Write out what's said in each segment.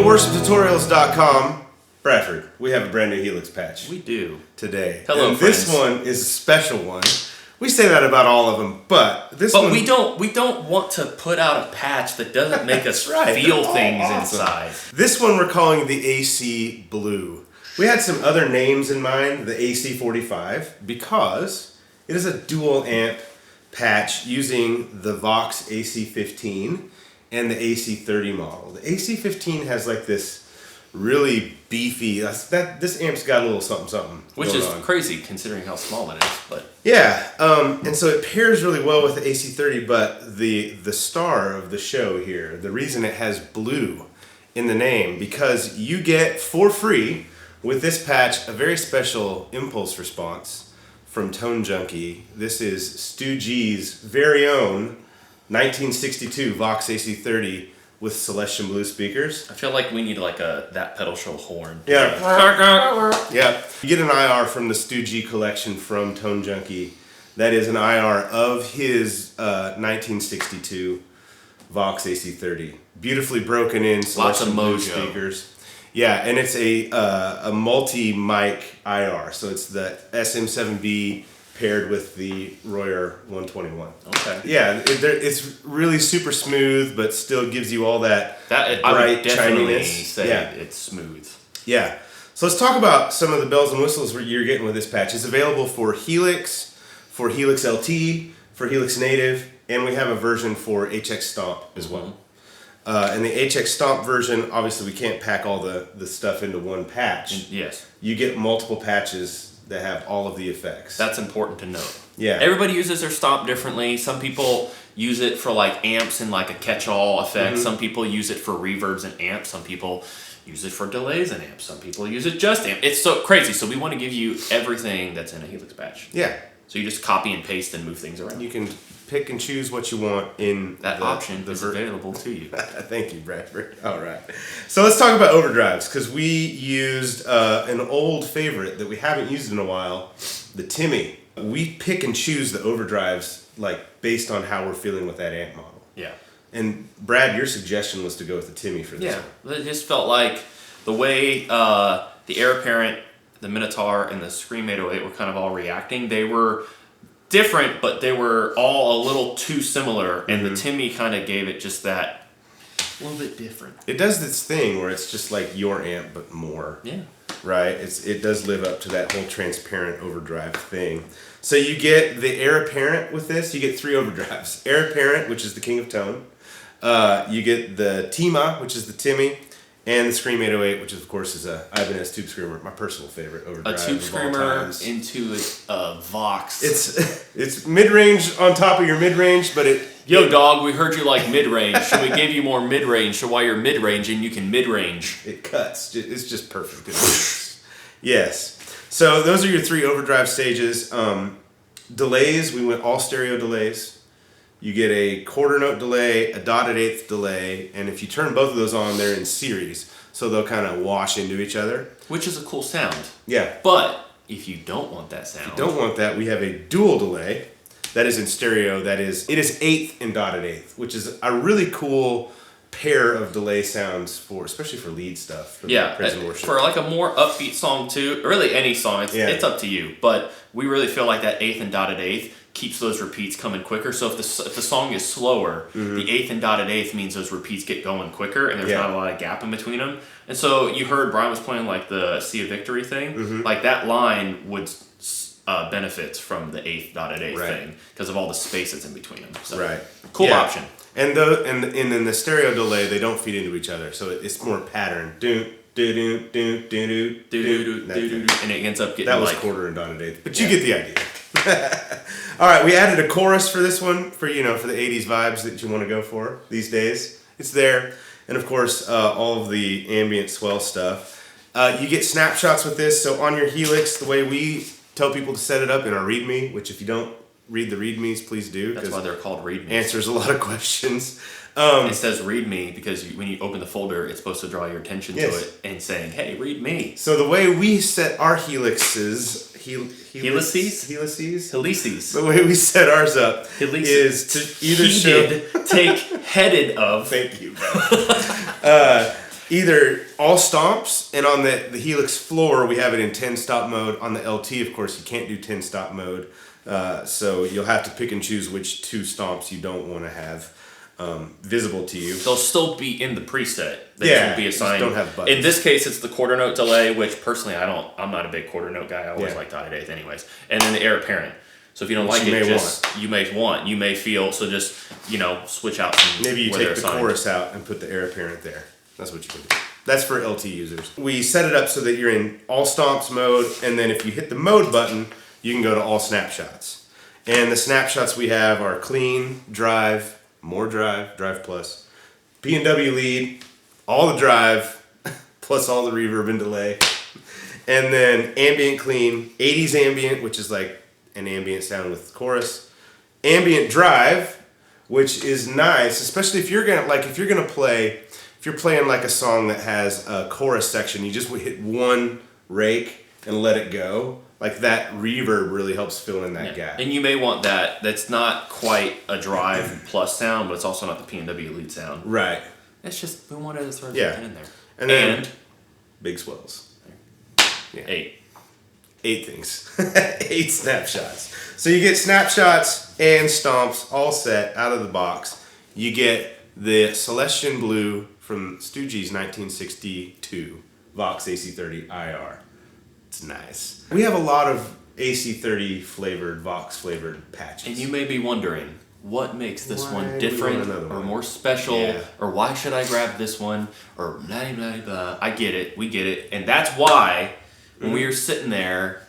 worshiptutorials.com. Bradford, we have a brand new Helix patch. We do. Today. Hello, and friends. This one is a special one. We say that about all of them, but this one... But we don't want to put out a patch that doesn't make us feel things inside. This one we're calling the AC Blue. We had some other names in mind, the AC45, because it is a dual amp patch using the Vox AC15 and the AC30 model. The AC15 has like this really beefy, this amp's got a little something which is on. Crazy considering how small it is, but yeah, and so it pairs really well with the AC30, but the star of the show here, the reason it has blue in the name, because you get for free with this patch a very special impulse response from Tone Junkie. This is Stu G's very own 1962 Vox AC30 with Celestion Blue speakers. I feel like we need like that pedal show horn. Yeah. Yeah. You get an IR from the Stu G collection from Tone Junkie. That is an IR of his 1962 Vox AC30. Beautifully broken in Lots of Celestion Blue mojo. speakers. Yeah, and it's a multi-mic IR. So it's the SM7B paired with the Royer 121. Okay. Yeah, it's really super smooth, but still gives you all that bright, I would definitely shininess. say Yeah. it's smooth. Yeah. So let's talk about some of the bells and whistles you're getting with this patch. It's available for Helix, for Helix LT, for Helix Native, and we have a version for HX Stomp as well. And the HX Stomp version, obviously we can't pack all the stuff into one patch. Yes. You get multiple patches that have all of the effects. That's important to note. Yeah. Everybody uses their stomp differently. Some people use it for like amps and like a catch-all effect. Mm-hmm. Some people use it for reverbs and amps. Some people use it for delays and amps. Some people use it just amp. It's so crazy. So we want to give you everything that's in a Helix patch. Yeah. So you just copy and paste and move things around. You can pick and choose what you want in That option is available to you. Thank you, Bradford. All right. So let's talk about overdrives, because we used an old favorite that we haven't used in a while, the Timmy. We pick and choose the overdrives like based on how we're feeling with that amp model. Yeah. And Brad, your suggestion was to go with the Timmy for this one. It just felt like the way the Heir Apparent, the Minotaur, and the Scream 808 were kind of all reacting. They were different, but they were all a little too similar, and the Timmy kind of gave it just that a little bit different. It does this thing where it's just like your amp, but more. Yeah. Right? It does live up to that whole transparent overdrive thing. So you get the Heir Apparent with this. You get three overdrives. Heir Apparent, which is the king of tone. You get the Tima, which is the Timmy. And the Scream 808, which of course is a Ibanez Tube Screamer, my personal favorite overdrive. A Tube of all Screamer times. into a Vox. It's mid-range on top of your mid-range, but Yo, dog, we heard you like mid-range. Should we give you more mid-range so while you're mid-ranging, you can mid-range? It cuts. It's just perfect. Yes. So those are your three overdrive stages. Delays, we went all stereo delays. You get a quarter note delay, a dotted eighth delay, and if you turn both of those on, they're in series. So they'll kind of wash into each other. Which is a cool sound. Yeah. But if you don't want that sound... If you don't want that, we have a dual delay. That is in stereo. It is eighth and dotted eighth, which is a really cool pair of delay sounds especially for lead stuff. For praise and worship. For like a more upbeat song too, really any song, it's up to you. But we really feel like that eighth and dotted eighth keeps those repeats coming quicker. So if the song is slower, the eighth and dotted eighth means those repeats get going quicker, and there's not a lot of gap in between them. And so you heard Brian was playing like the Sea of Victory thing. Like that line would benefits from the eighth dotted eighth thing because of all the space that's in between them. So, cool option. And in the stereo delay, they don't feed into each other, so it's more pattern. Do do do do do do do, and it ends up getting that was like quarter and dotted eighth, but you get the idea. All right, we added a chorus for this one for the 80s vibes that you want to go for these days. It's there, and of course all of the ambient swell stuff. You get snapshots with this. So on your Helix, the way we tell people to set it up in our README, which if you don't read the READMEs, please do. That's why they're called READMEs. Answers a lot of questions. It says README because when you open the folder, it's supposed to draw your attention to it and saying, "Hey, read me." So the way we set our Helixes. Helices? The way we set ours up is to either show... take headed of... Thank you, bro. either all stomps, and on the Helix floor, we have it in 10 stop mode. On the LT, of course, you can't do 10 stop mode. So you'll have to pick and choose which 2 stomps you don't want to have visible to you. They'll still be in the preset. They Yeah, will be assigned. just don't have buttons. In this case, it's the quarter note delay, which personally I'm not a big quarter note guy. I always like dotted eighth anyways. And then the heir apparent. So if you don't like it, you may feel, so just, switch out some. Maybe you where take they're the assigned. chorus out and put the heir apparent there. That's what you can do. That's for LT users. We set it up so that you're in all stomps mode, and then if you hit the mode button, you can go to all snapshots. And the snapshots we have are clean, drive, more drive, drive plus, P&W lead, all the drive, plus all the reverb and delay. And then ambient clean, 80s ambient, which is like an ambient sound with chorus. Ambient drive, which is nice, especially if you're playing like a song that has a chorus section, you just hit one rake and let it go. Like that reverb really helps fill in that gap. And you may want that. That's not quite a drive plus sound, but it's also not the P&W lead sound. Right. It's just we wanted to throw something in there. And then big swells. Yeah. 8 things. 8 snapshots. So you get snapshots and stomps all set out of the box. You get the Celestion Blue from Stu G's 1962 Vox AC30 IR. It's nice. We have a lot of AC30 flavored, Vox flavored patches. And you may be wondering, what makes this one different or more special, or why should I grab this one, or blah, blah, blah. I get it, we get it. And that's why when we were sitting there,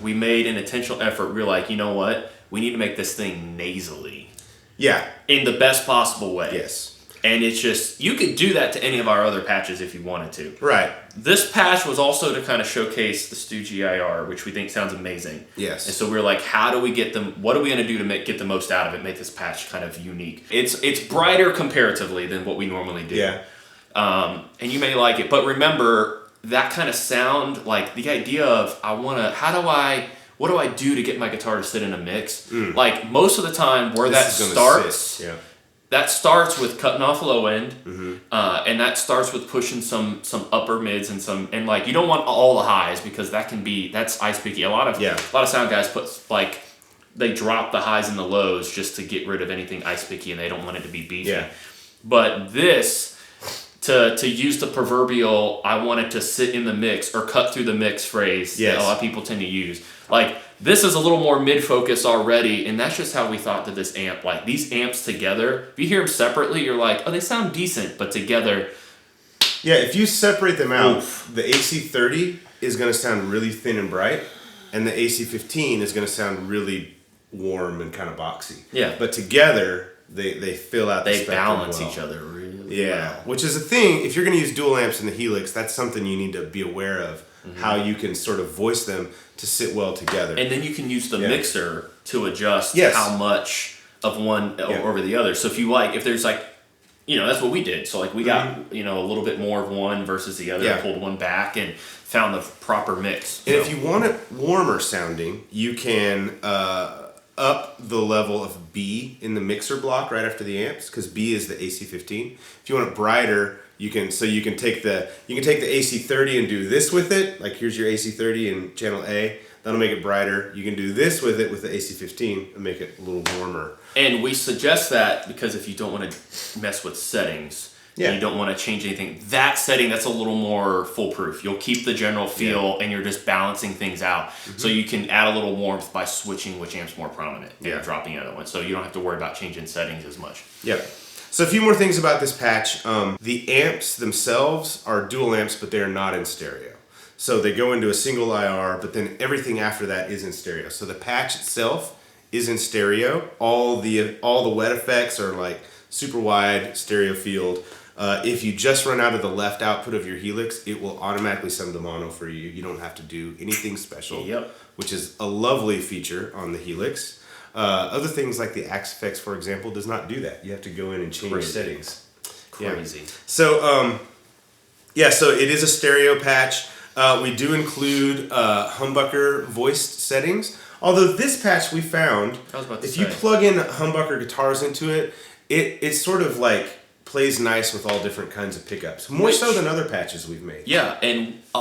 we made an intentional effort. We were like, you know what? We need to make this thing nasally. Yeah. In the best possible way. Yes. And it's just, you could do that to any of our other patches if you wanted to. Right. This patch was also to kind of showcase the Stu G IR, which we think sounds amazing. Yes. And so we were like, how do we get them, what are we going to do to get the most out of it, make this patch kind of unique? It's brighter comparatively than what we normally do. Yeah. And you may like it, but remember, that kind of sound, like the idea of, what do I do to get my guitar to sit in a mix? Like most of the time where that starts, that starts with cutting off low end, and that starts with pushing some upper mids and like you don't want all the highs because that's ice picky. A lot of sound guys they drop the highs and the lows just to get rid of anything ice picky and they don't want it to be beefy. Yeah. But this, to use the proverbial I want it to sit in the mix or cut through the mix phrase that a lot of people tend to use. Like this is a little more mid-focus already, and that's just how we thought that this amp, like these amps together, if you hear them separately, you're like, oh, they sound decent, but together. Yeah, if you separate them out, the AC30 is going to sound really thin and bright, and the AC15 is going to sound really warm and kind of boxy. Yeah. But together, they fill out the spectrum. They balance each other really well. Which is a thing, if you're going to use dual amps in the Helix, that's something you need to be aware of, how you can sort of voice them to sit well together. And then you can use the mixer to adjust how much of one over the other. So if there's like, that's what we did. So like we got, a little bit more of one versus the other, pulled one back and found the proper mix. And if you want it warmer sounding, you can up the level of B in the mixer block right after the amps, because B is the AC15. If you want it brighter, you can take the AC30 and do this with it. Like here's your AC30 in channel A. That'll make it brighter. You can do this with it with the AC15 and make it a little warmer. And we suggest that because if you don't want to mess with settings, and you don't want to change anything, that setting that's a little more foolproof. You'll keep the general feel and you're just balancing things out. So you can add a little warmth by switching which amp's more prominent and dropping the other one. So you don't have to worry about changing settings as much. Yep. So a few more things about this patch. The amps themselves are dual amps, but they're not in stereo. So they go into a single IR, but then everything after that is in stereo. So the patch itself is in stereo. All the wet effects are like super wide stereo field. If you just run out of the left output of your Helix, it will automatically send the mono for you. You don't have to do anything special, which is a lovely feature on the Helix. Other things like the Axe Effects, for example, does not do that. You have to go in and change settings. Crazy. So, so it is a stereo patch. We do include humbucker voiced settings. Although this patch we found, if you plug in humbucker guitars into it, it sort of like plays nice with all different kinds of pickups, more so than other patches we've made. Yeah, and a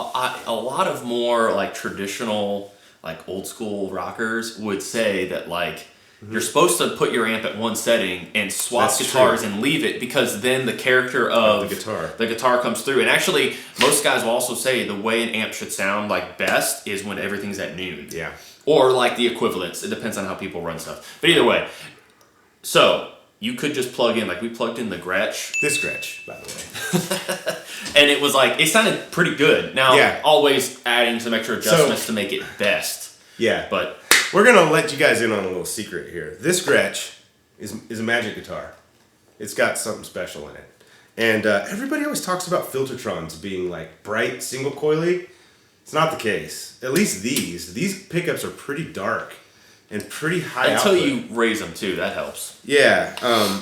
lot of more like traditional, like old school rockers would say that like you're supposed to put your amp at one setting and swap guitars and leave it, because then the character of the guitar comes through. And actually, most guys will also say the way an amp should sound like best is when everything's at noon. Yeah. Or like the equivalents. It depends on how people run stuff. But either way, so you could just plug in, like we plugged in the Gretsch. This Gretsch, by the way. And it was like, it sounded pretty good. Now, always adding some extra adjustments to make it best. Yeah. But we're going to let you guys in on a little secret here. This Gretsch is a magic guitar. It's got something special in it. And everybody always talks about Filtertrons being like bright, single coily. It's not the case. At least these pickups are pretty dark and pretty high until output. you raise them too, that helps. Yeah,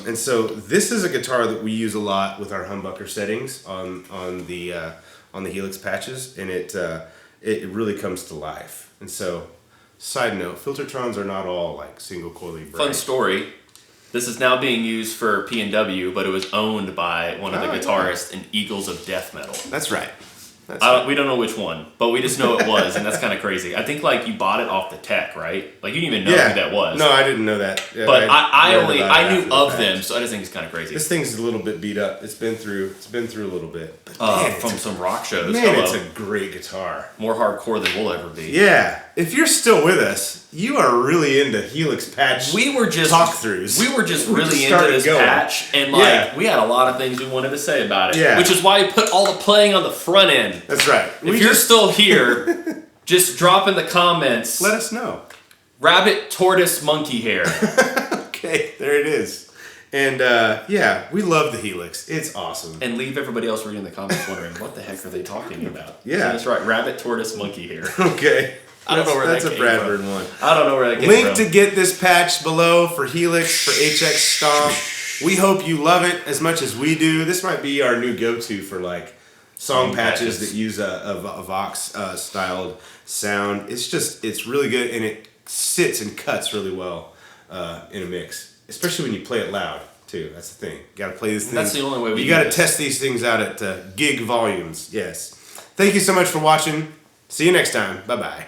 and so this is a guitar that we use a lot with our humbucker settings on the Helix patches, and it really comes to life. And so, side note, Filtertrons are not all like single coily bright. Fun story. This is now being used for P&W, but it was owned by one of the guitarists in Eagles of Death Metal. That's right. We don't know which one, but we just know it was, and that's kind of crazy. I think like you bought it off the tech, right? Like you didn't even know who that was. No, I didn't know that. Yeah, but I knew of them, so I just think it's kind of crazy. This thing's a little bit beat up. It's been through a little bit. But from some rock shows. Man, it's a great guitar. More hardcore than we'll ever be. Yeah. If you're still with us, you are really into Helix patch talk-throughs. We were just really into this patch, and like we had a lot of things we wanted to say about it. Yeah. Which is why we put all the playing on the front end. That's right. If you're still here, just drop in the comments. Let us know. Rabbit, tortoise, monkey hair. Okay, there it is. And we love the Helix. It's awesome. And leave everybody else reading the comments wondering, what the heck are they talking about? Yeah. So that's right. Rabbit, tortoise, monkey hair. Okay. I don't know where that came from. That's a Bradford one. I don't know where that came from. Link to get this patch below for Helix, for HX Stomp. We hope you love it as much as we do. This might be our new go-to for like song patches that use a Vox styled sound. It's really good, and it sits and cuts really well in a mix, especially when you play it loud too. That's the thing. You got to play this thing. That's the only way you got to test these things out at gig volumes. Yes. Thank you so much for watching. See you next time. Bye bye.